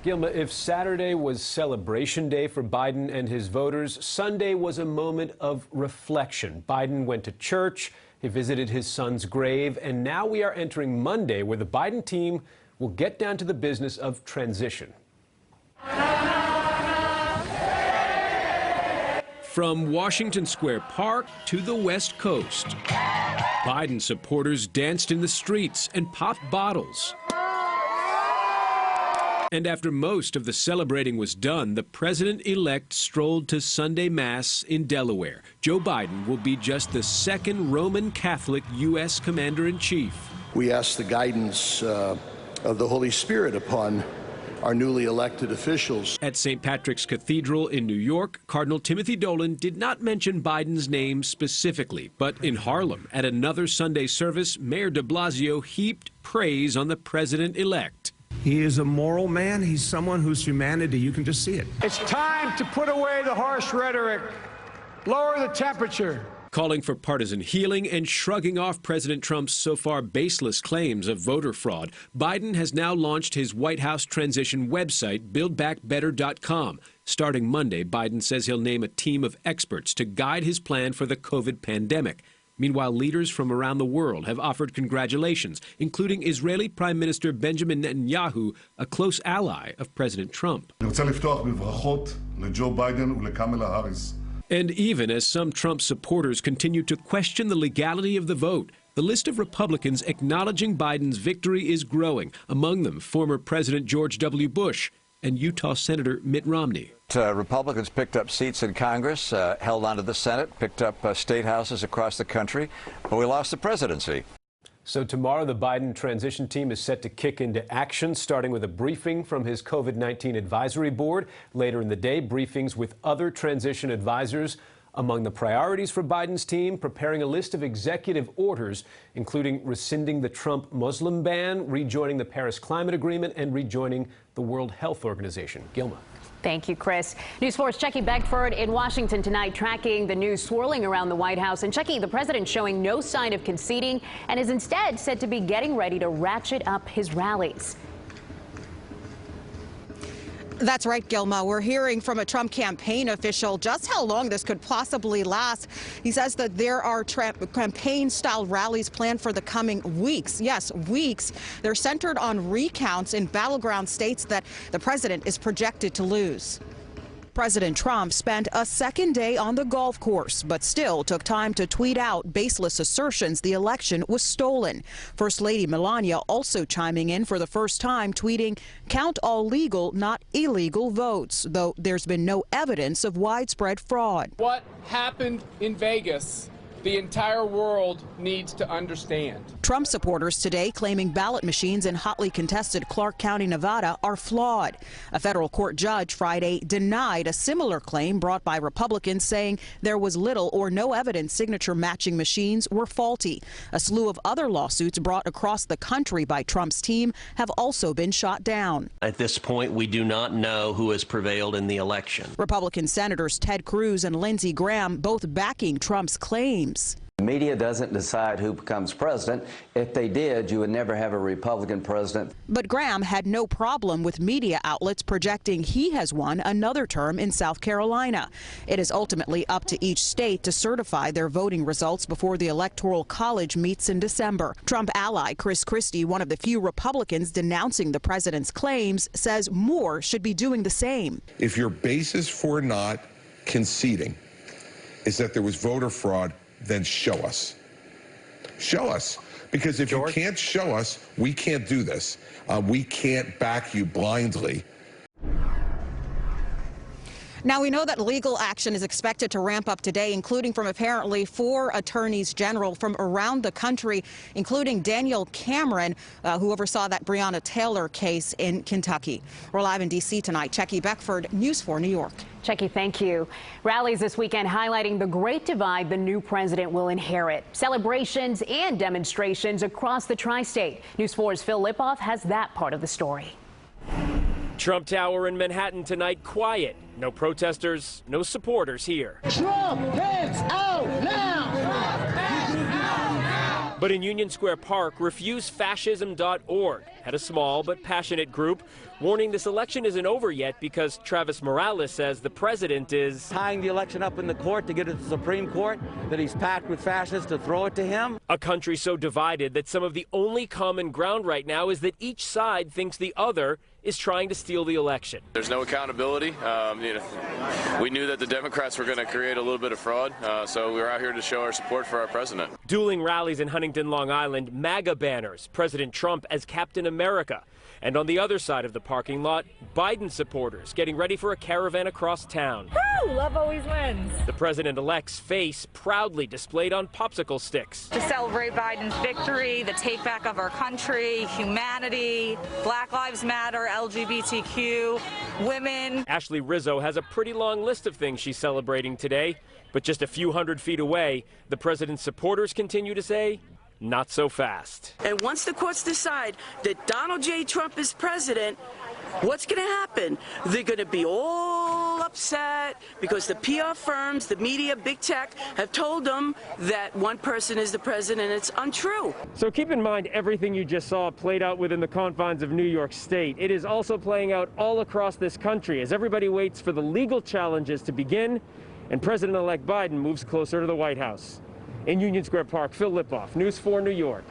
Gilma, if Saturday was celebration day for Biden and his voters, Sunday was a moment of reflection. Biden went to church, he visited his son's grave, and now we are entering Monday, where the Biden team will get down to the business of transition. From Washington Square Park to the West Coast, Biden supporters danced in the streets and popped bottles. And after most of the celebrating was done, the president-elect strolled to Sunday Mass in Delaware. Joe Biden will be just the second Roman Catholic U.S. commander-in-chief. We ask the guidance of the Holy Spirit upon our newly elected officials. At St. Patrick's Cathedral in New York, Cardinal Timothy Dolan did not mention Biden's name specifically, but in Harlem, at another Sunday service, Mayor de Blasio heaped praise on the president-elect. He is a moral man. He's someone whose humanity, you can just see it. It's time to put away the harsh rhetoric, lower the temperature. Calling for partisan healing and shrugging off President Trump's so far baseless claims of voter fraud, Biden has now launched his White House transition website, BuildBackBetter.com. Starting Monday, Biden says he'll name a team of experts to guide his plan for the COVID pandemic. Meanwhile, leaders from around the world have offered congratulations, including Israeli Prime Minister Benjamin Netanyahu, a close ally of President Trump. And even as some Trump supporters continue to question the legality of the vote, the list of Republicans acknowledging Biden's victory is growing, among them former President George W. Bush and Utah Senator Mitt Romney. Republicans picked up seats in Congress, held onto the Senate, picked up state houses across the country, but we lost the presidency. So tomorrow, the Biden transition team is set to kick into action, starting with a briefing from his COVID-19 advisory board. Later in the day, briefings with other transition advisors. Among the priorities for Biden's team, preparing a list of executive orders, including rescinding the Trump Muslim ban, rejoining the Paris Climate Agreement, and rejoining the World Health Organization. Gilma. Thank you, Chris. News 4's Checkey Beckford in Washington tonight, tracking the news swirling around the White House. And Checkey, the president showing no sign of conceding and is instead said to be getting ready to ratchet up his rallies. That's right, Gilma. We're hearing from a Trump campaign official just how long this could possibly last. He says that there are campaign-style rallies planned for the coming weeks. Yes, weeks. They're centered on recounts in battleground states that the president is projected to lose. President Trump spent a second day on the golf course, but still took time to tweet out baseless assertions the election was stolen. First Lady Melania also chiming in for the first time, tweeting, "Count all legal, not illegal votes," though there's been no evidence of widespread fraud. What happened in Vegas, the entire world needs to understand. Trump supporters today claiming ballot machines in hotly contested Clark County, Nevada are flawed. A federal court judge Friday denied a similar claim brought by Republicans, saying there was little or no evidence signature matching machines were faulty. A slew of other lawsuits brought across the country by Trump's team have also been shot down. At this point, we do not know who has prevailed in the election. Republican Senators Ted Cruz and Lindsey Graham both backing Trump's claims. The media doesn't decide who becomes president. If they did, you would never have a Republican president. But Graham had no problem with media outlets projecting he has won another term in South Carolina. It is ultimately up to each state to certify their voting results before the Electoral College meets in December. Trump ally Chris Christie, one of the few Republicans denouncing the president's claims, says more should be doing the same. If your basis for not conceding is that there was voter fraud, then show us. Show us. Because if you can't show us, we can't do this. We can't back you blindly. Now, we know that legal action is expected to ramp up today, including from apparently 4 attorneys general from around the country, including Daniel Cameron, who oversaw that Breonna Taylor case in Kentucky. We're live in D.C. tonight. Checkey Beckford, News 4 New York. Checkey, thank you. Rallies this weekend highlighting the great divide the new president will inherit. Celebrations and demonstrations across the tri-state. News 4's Phil Lipof has that part of the story. Trump Tower in Manhattan tonight quiet. No protesters, no supporters here. Trump, hands out now! But in Union Square Park, refusefascism.org had a small but passionate group warning this election isn't over yet because Travis Morales says the president is tying the election up in the court to get it to the Supreme Court, that he's packed with fascists to throw it to him. A country so divided that some of the only common ground right now is that each side thinks the other is trying to steal the election. There's no accountability. We knew that the Democrats were going to create a little bit of fraud, so we were out here to show our support for our president. Dueling rallies in Huntington, Long Island, MAGA banners, President Trump as Captain America. And on the other side of the parking lot, Biden supporters getting ready for a caravan across town. Woo! Love always wins. The president-elect's face proudly displayed on popsicle sticks. To celebrate Biden's victory, the take back of our country, humanity, Black Lives Matter, LGBTQ, women. Ashley Rizzo has a pretty long list of things she's celebrating today, but just a few hundred feet away, the president's supporters continue to say, not so fast. And once the courts decide that Donald J. Trump is president, what's going to happen? They're going to be all upset because the PR firms, the media, big tech have told them that one person is the president. It's untrue. So keep in mind everything you just saw played out within the confines of New York State. It is also playing out all across this country as everybody waits for the legal challenges to begin and President-elect Biden moves closer to the White House. In Union Square Park, Phil Lipof, News 4 New York.